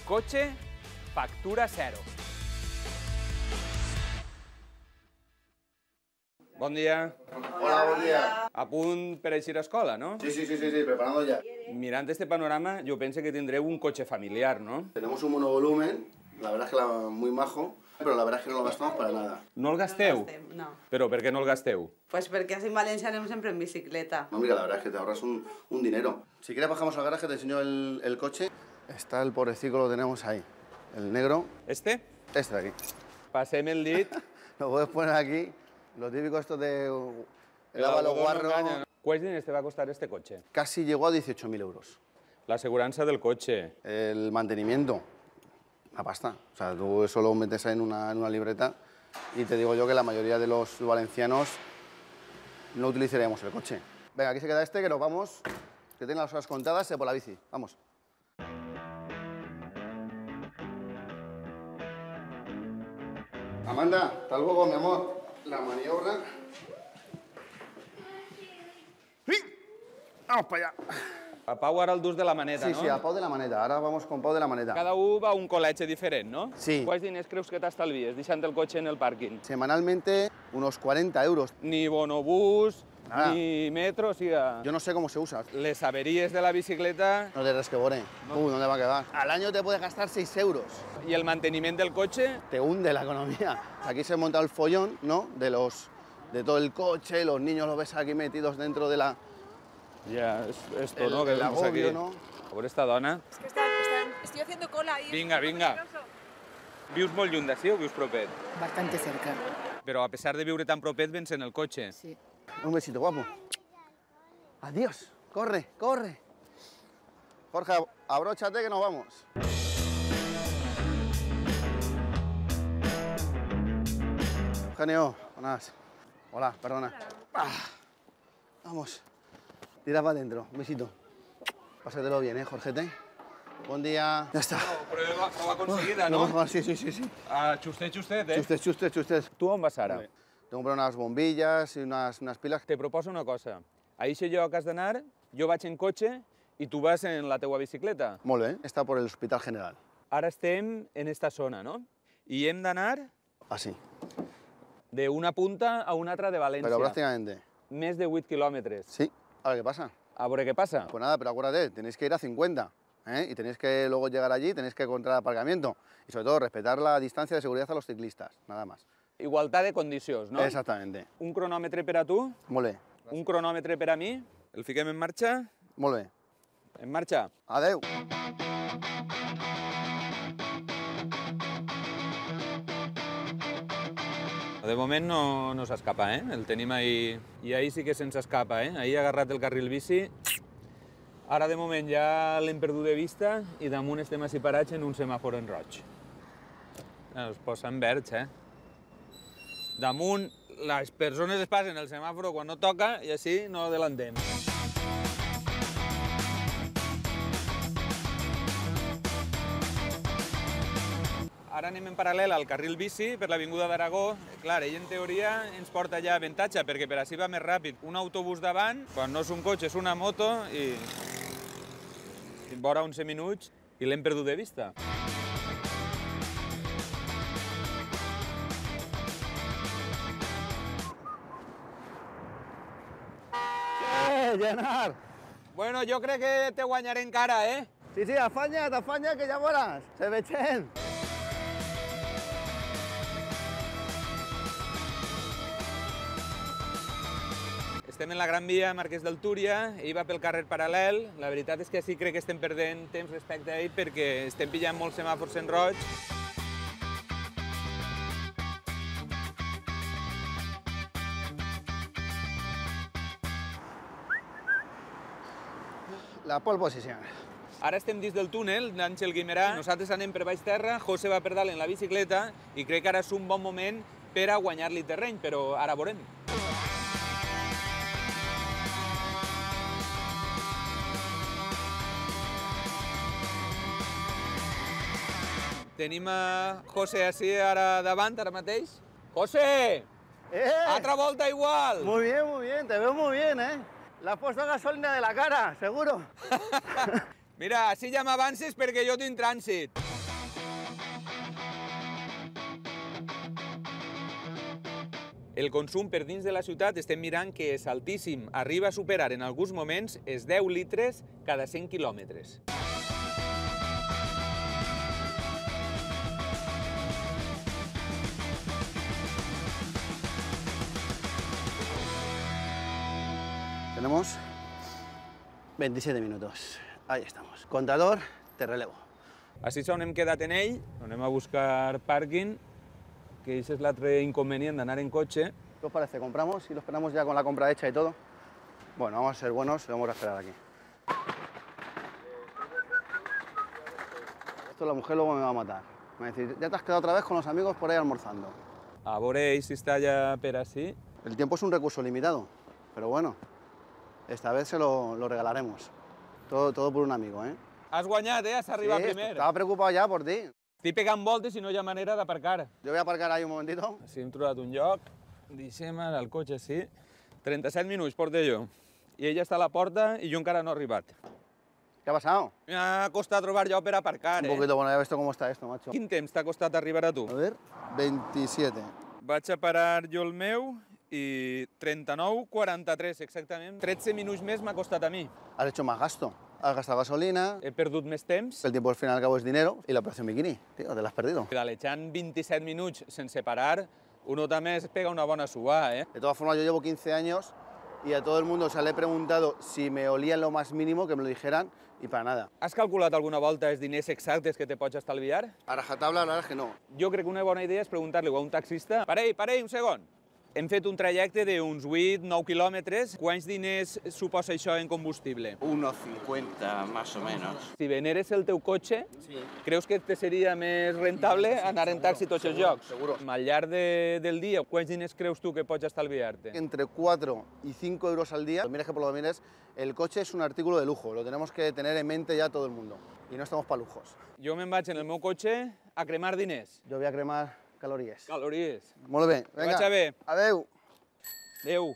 Cotxe, factura zero. Bon dia. Hola, buen día. A punt per eixir a escola, no? Sí, preparando ya. Mirant este panorama, jo penso que tindreu un cotxe familiar, no? Tenemos un monovolumen, la verdad es que muy majo, pero la verdad es que no lo gastamos para nada. No el gasteu? No. Però per què no el gasteu? Pues porque así en Valencia anem siempre en bicicleta. No, mira, la verdad es que te ahorras un dinero. Si quieres bajamos al garaje, te enseño el coche. Está el pobrecito, lo tenemos ahí. El negro. Este? Este de aquí. Passem el dit. Lo puedes poner aquí. Lo típico esto de... lava los guarros. Quants diners te va costar este cotxe? Casi llegó a 18.000 euros. L'assegurança del cotxe. El mantenimiento, la pasta. O sea, tú eso lo metes en una libreta y te digo yo que la mayoría de los valencianos no utilizaríamos el coche. Venga, aquí se queda este, que nos vamos, que tenga las horas contadas, por la bici. Vamos. Amanda, hasta luego, mi amor. La maniobra. ¡Sí! Vamos para allá. A Pau ara el dus de la maneta, Sí, no? sí, a Pau de la maneta. Ahora vamos con Pau de la maneta. Cada un va a un col·legi diferent, no? Sí. Quants diners creus que t'estalvies deixant el cotxe en el pàrquing? Semanalmente, unos 40 euros. Ni bonobús, Nada. ni metro, o sigui... Yo no sé cómo se usa. Les averies de la bicicleta No te resquebore. ¿Dónde va a quedar? Al año te puedes gastar 6 euros. i el manteniment del cotxe, Te hunde la economía. Aquí se monta el follón, ¿no? De todo el coche, los niños los ves aquí metidos dentro de la... ja és esto, El- no? Que el vemos agobio, aquí. ¿no? A veure esta dona. Es que estoy haciendo cola ahí. Vinga, vinga. Vius molt lluny d'ací o vius propet? Bastante cerca. Però a pesar de viure tan propet, vens en el cotxe. Sí. Un besito, guapo. Adiós. Corre, corre. Jorge, abróchate que nos vamos. Eugenio, buenas. Hola, perdona. Vamos. Tira para adentro. Un besito. Pásatelo bien, Jorgete. Buen día. Ya está. Prova aconseguida, Lo no? mejor, sí. Xustet, xustet, eh? Chustes. Tu on vas ara? Tengo que comprar unas bombillas y unas pilas. Te proposo una cosa. A aquest lloc has d'anar, jo vaig en cotxe i tu vas en la teua bicicleta. Molt bé, está por el Hospital General. Ara estem en esta zona, no? I hem d'anar Así. d'una punta a una altra de València. Pero prácticamente. Més de 8 quilòmetres. Sí. Ahora, ¿qué pasa? A veure què passa. Pues nada, pero acuérdate, tenéis que ir a 50, ¿eh? Y tenéis que luego llegar allí, tenéis que encontrar aparcamiento. Y sobre todo, respetar la distancia de seguridad a los ciclistas, nada más. Igualtat de condicions, no? Exactamente. Un cronòmetre per a tu, Molt bé. un cronòmetre per a mi. El fiquem en marxa? Molt bé. En marxa. Adeu. De moment no s'escapa, eh? El tenim ahí... I ahir sí que se'ns escapa, eh? Ahir ha agarrat el carril bici. Ara, de moment, ja l'hem perdut de vista i damunt estem així parats en un semàfor en roig. Es posa en verds, eh? Damunt, les persones es passen el semàfor quan no toca i així no adelantem. Ara anem en paral·lel al carril bici per l'Avinguda d'Aragó. Clar, ell en teoria ens porta ja avantatge perquè per així va més ràpid. Un autobús davant, quan no és un cotxe, és una moto i vora 11 minuts i l'hem perdut de vista. Llenar. Bueno, jo crec que te guanyaré encara, eh? Sí, afaña, que ya moras. Se vechen. Estem en la Gran Via Marquès del Túria, ell va pel carrer paral·lel. La veritat és que sí crec que estem perdent temps respecte a ell perquè estem pillant molts semàfors en roig. La pole position. Ara estem dins del túnel d'Àngel Guimerà. Nosaltres anem per baix terra, José va per dalt en la bicicleta i crec que ara és un bon moment per a guanyar-li terreny, però ara veurem. Tenim a José així ara davant, ara mateix. José! Altra volta igual! Muy bien, te veo muy bien, ¿eh? Le has puesto gasolina de la cara, seguro. Mira, així ja m'avances perquè jo tinc trànsit. El consum per dins de la ciutat estem mirant que és altíssim. Arriba a superar en alguns moments els 10 litres cada 100 quilòmetres. Tenemos 27 minutos. Ahí estamos. Contador, te relevo. Així és on hem quedat en ell, anem a buscar pàrquing, que això és l'altre inconvenient d'anar en cotxe. ¿Qué os parece? ¿Compramos y lo esperamos ya con la compra hecha y todo? Bueno, vamos a ser buenos y vamos a esperar aquí. Esto la mujer luego me va a matar. Me va a decir, ya te has quedado otra vez con los amigos por ahí almorzando. A veure si està ja per així. El tiempo es un recurso limitado, pero bueno, esta vez se lo regalaremos. Todo por un amigo, ¿eh? Has guanyat, Has arribat Sí, primer. estaba preocupado ya por ti. Estic pegant voltes i no hi ha manera d'aparcar. Yo voy a aparcar ahí un momentito. Així hem trobat un lloc. Deixem ara el cotxe així. 37 minuts porto jo. I ella està a la porta i jo encara no he arribat. ¿Qué ha pasado? M'ha costat trobar lloc per aparcar, Un poquito, bueno, ya ves cómo está esto, macho. Quin temps t'ha costat arribar a tu? A ver, 27. Vaig a parar jo el meu i 39,43 exactament. 13 minuts més m'ha costat a mi. Has hecho más gasto. Has gastado gasolina, He perdut més temps. el tiempo al fin y al cabo es dinero y la operación bikini, tío, te la has perdido. Pedalejant 27 minuts sense parar, uno també es pega una bona suà, De todas formas, yo llevo 15 años y a todo el mundo, o sea, le he preguntado si me olía en lo más mínimo, que me lo dijeran, y para nada. Has calculat alguna volta els diners exactes que te pots estalviar? A rajatabla, la verdad es que no. Jo crec que una bona idea és preguntar-li a un taxista parei, un segon. Hem fet un trajecte d'uns 8-9 quilòmetres. Quants diners suposa això en combustible? Unos 50 más o menos. Si veneres el teu cotxe, creus que te seria més rentable anar en taxi a tots els llocs? seguro. Al llarg del dia, quants diners creus tu que pots estalviar-te? Entre 4 y 5 euros al día, mires que por lo mires, el coche es un artículo de lujo, lo tenemos que tener en mente ya todo el mundo. Y no estamos para lujos. Jo me'n vaig en el meu cotxe a cremar diners. Yo voy a cremar calorías. Calories. Molt bé, venga. Vaig a ver. Adeu. Adéu.